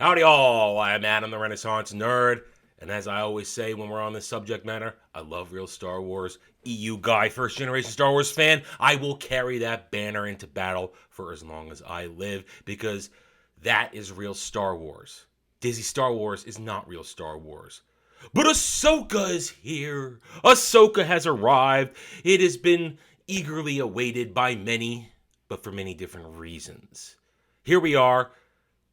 Howdy all, I'm Adam the Renaissance Nerd, and as I always say when we're on this subject matter, I love real Star Wars. EU guy, first generation Star Wars fan, I will carry that banner into battle for as long as I live, because that is real Star Wars. Disney Star Wars is not real Star Wars. But Ahsoka is here. Ahsoka has arrived. It has been eagerly awaited by many, but for many different reasons. Here we are,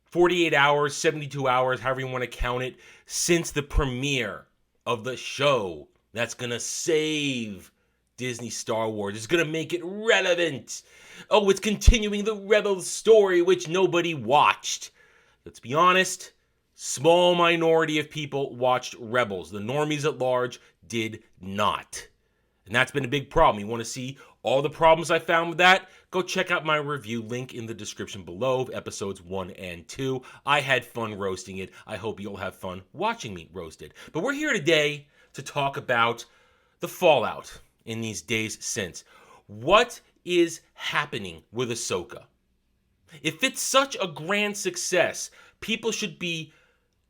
48 hours, 72 hours, however you want to count it, since the premiere of the show that's going to save Disney Star Wars. It's going to make it relevant. Oh, it's continuing the Rebels story, which nobody watched. Let's be honest, small minority of people watched Rebels. The normies at large did not. And that's been a big problem. You want to see all the problems I found with that? Go check out my review, link in the description below, of episodes 1 and 2. I had fun roasting it. I hope you'll have fun watching me roast it. But we're here today to talk about the fallout in these days since. What is happening with Ahsoka? If it's such a grand success, people should be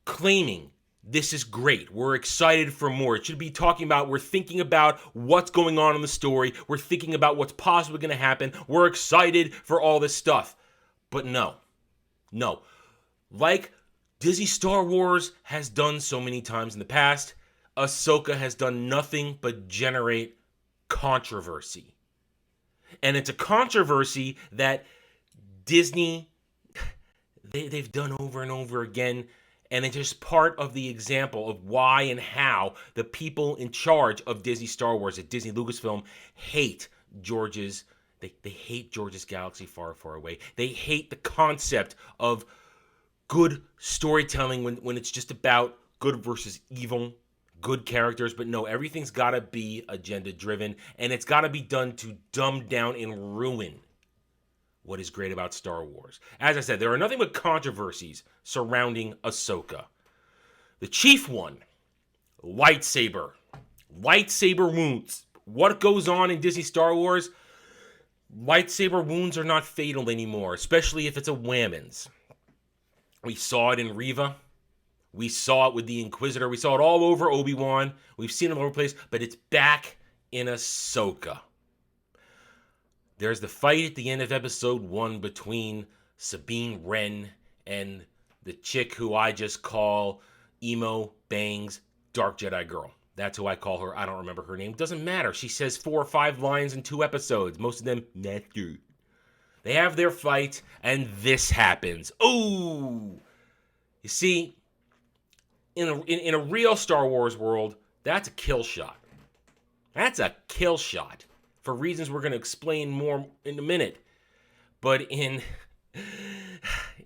claiming this is great. We're excited for more. It should be talking about, we're thinking about what's going on in the story. We're thinking about what's possibly going to happen. We're excited for all this stuff. But no. Like Disney Star Wars has done so many times in the past, Ahsoka has done nothing but generate controversy. And it's a controversy that Disney, they've done over and over again. And it's just part of the example of why and how the people in charge of Disney Star Wars at Disney Lucasfilm hate George's, they hate George's Galaxy Far, Far Away. They hate the concept of good storytelling when it's just about good versus evil, good characters. But no, everything's got to be agenda driven, and it's got to be done to dumb down and ruin what is great about Star Wars. As I said, there are nothing but controversies surrounding Ahsoka. The chief one, lightsaber. Lightsaber wounds. What goes on in Disney Star Wars? Lightsaber wounds are not fatal anymore, especially if it's a whammons. We saw it in Reva. We saw it with the Inquisitor. We saw it all over Obi-Wan. We've seen it all over the place, but it's back in Ahsoka. There's the fight at the end of episode 1 between Sabine Wren and the chick who I just call Emo Bangs Dark Jedi Girl. That's who I call her. I don't remember her name. Doesn't matter. She says 4 or 5 lines in 2 episodes. Most of them, master. They have their fight, and this happens. Ooh! You see, in a real Star Wars world, that's a kill shot. That's a kill shot. For reasons we're going to explain more in a minute. But in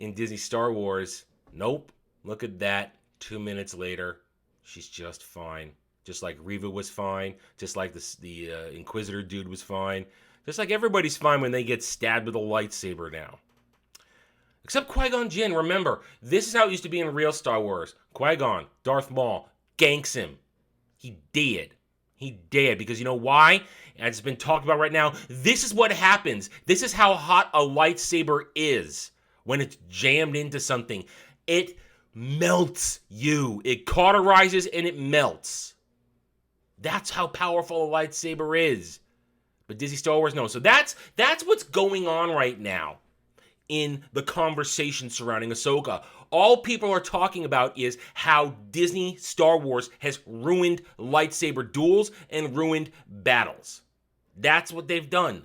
Disney Star Wars, nope. Look at that. 2 minutes later, she's just fine. Just like Reva was fine. Just like the Inquisitor dude was fine. Just like everybody's fine when they get stabbed with a lightsaber now. Except Qui-Gon Jinn. Remember, this is how it used to be in real Star Wars. Qui-Gon, Darth Maul, ganks him. He did. He did, because you know why? As it's been talked about right now, this is what happens. This is how hot a lightsaber is when it's jammed into something. It melts you. It cauterizes and it melts. That's how powerful a lightsaber is. But Disney Star Wars, no. So that's what's going on right now in the conversation surrounding Ahsoka. All people are talking about is how Disney Star Wars has ruined lightsaber duels and ruined battles. That's what they've done.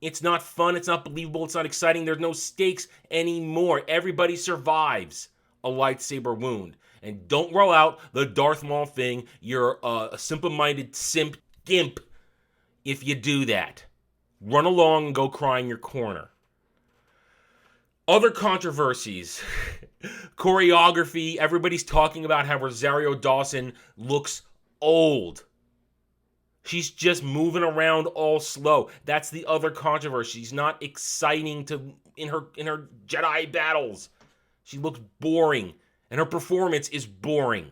It's not fun, it's not believable, it's not exciting, there's no stakes anymore. Everybody survives a lightsaber wound. And don't roll out the Darth Maul thing. You're a simple-minded gimp if you do that. Run along and go cry in your corner. Other controversies. Choreography. Everybody's talking about how Rosario Dawson looks old. She's just moving around all slow. That's the other controversy. She's not exciting in her Jedi battles. She looks boring, and her performance is boring.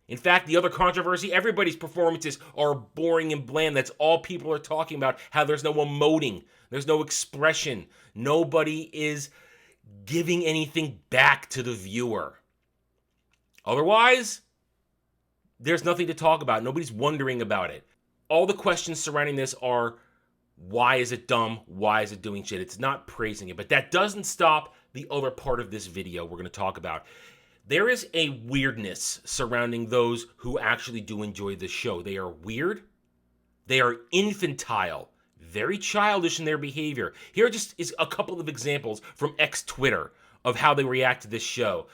In fact, the other controversy, everybody's performances are boring and bland. That's all people are talking about, how there's no emoting. There's no expression. Nobody is giving anything back to the viewer. Otherwise, there's nothing to talk about. Nobody's wondering about it. All the questions surrounding this are, why is it dumb? Why is it doing shit? It's not praising it. But that doesn't stop the other part of this video we're going to talk about. There is a weirdness surrounding those who actually do enjoy this show. They are weird. They are infantile. Very childish in their behavior. Here just is a couple of examples from ex-Twitter of how they react to this show.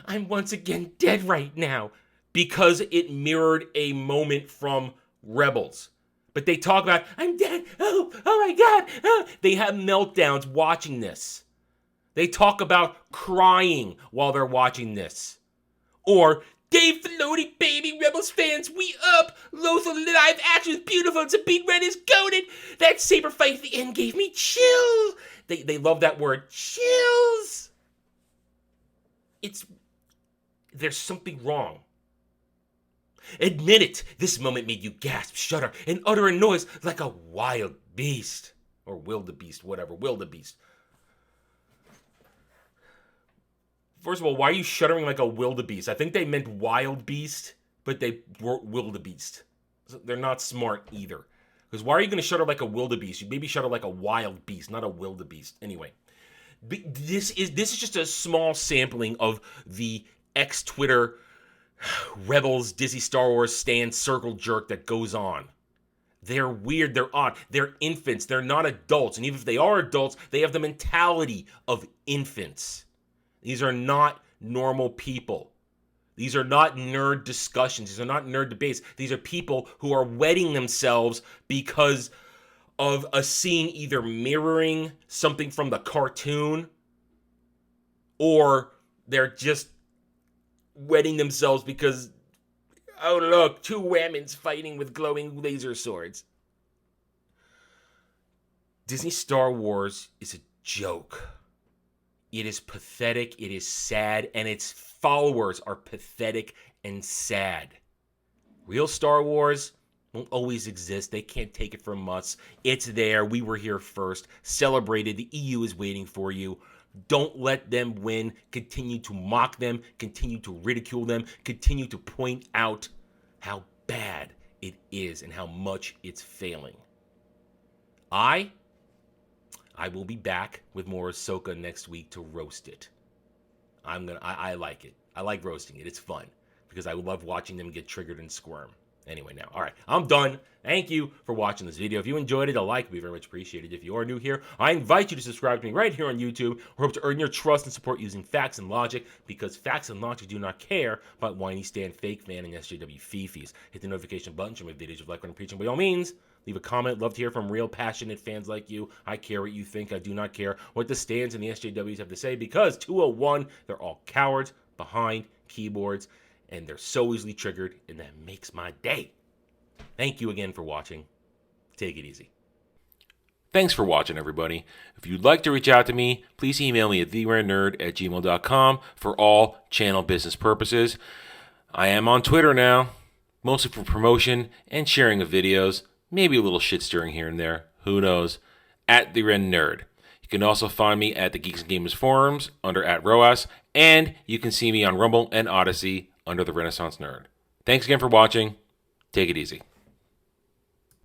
I'm once again dead right now, because it mirrored a moment from Rebels. But they talk about, I'm dead, oh my God. Oh. They have meltdowns watching this. They talk about crying while they're watching this. Or, Dave Filoni, baby, Rebels fans, we up! Lothal live action is beautiful, Sabine Wren is goated! That saber fight at the end gave me chills! They love that word, chills! There's something wrong. Admit it, this moment made you gasp, shudder, and utter a noise like a wild beast. Or wildebeest, whatever, wildebeest. First of all, why are you shuddering like a wildebeest? I think they meant wild beast, but they wrote wildebeest. They're not smart either. Because why are you going to shudder like a wildebeest? You maybe shudder like a wild beast, not a wildebeest. Anyway, this is just a small sampling of the ex-Twitter Rebels, Disney Star Wars stand circle jerk that goes on. They're weird, they're odd, they're infants, they're not adults. And even if they are adults, they have the mentality of infants. These are not normal people. These are not nerd discussions. These are not nerd debates. These are people who are wetting themselves because of a scene either mirroring something from the cartoon, or they're just wetting themselves because, oh look, two women's fighting with glowing laser swords. Disney Star Wars is a joke. It is pathetic, it is sad, and its followers are pathetic and sad. Real Star Wars won't always exist. They can't take it from us. It's there. We were here first. Celebrated. The EU is waiting for you. Don't let them win. Continue to mock them. Continue to ridicule them. Continue to point out how bad it is and how much it's failing. I will be back with more Ahsoka next week to roast it. I like it. I like roasting it. It's fun because I love watching them get triggered and squirm. Anyway, now, all right, I'm done. Thank you for watching this video. If you enjoyed it, a like would be very much appreciated. If you are new here, I invite you to subscribe to me right here on YouTube. We hope to earn your trust and support using facts and logic, because facts and logic do not care about whiny Stan, fake fan, and SJW fifis. Hit the notification button, show me videos of like what I'm preaching. By all means, leave a comment. Love to hear from real passionate fans like you. I care what you think. I do not care what the Stans and the SJWs have to say, because 201, they're all cowards behind keyboards, and they're so easily triggered, and that makes my day. Thank you again for watching. Take it easy. Thanks for watching, everybody. If you'd like to reach out to me, please email me at theranernerd@gmail.com for all channel business purposes. I am on Twitter now, mostly for promotion and sharing of videos, maybe a little shit stirring here and there, who knows, @theranernerd. You can also find me at the Geeks and Gamers forums under @ROAS, and you can see me on Rumble and Odyssey under the Renaissance Nerd. Thanks again for watching. Take it easy.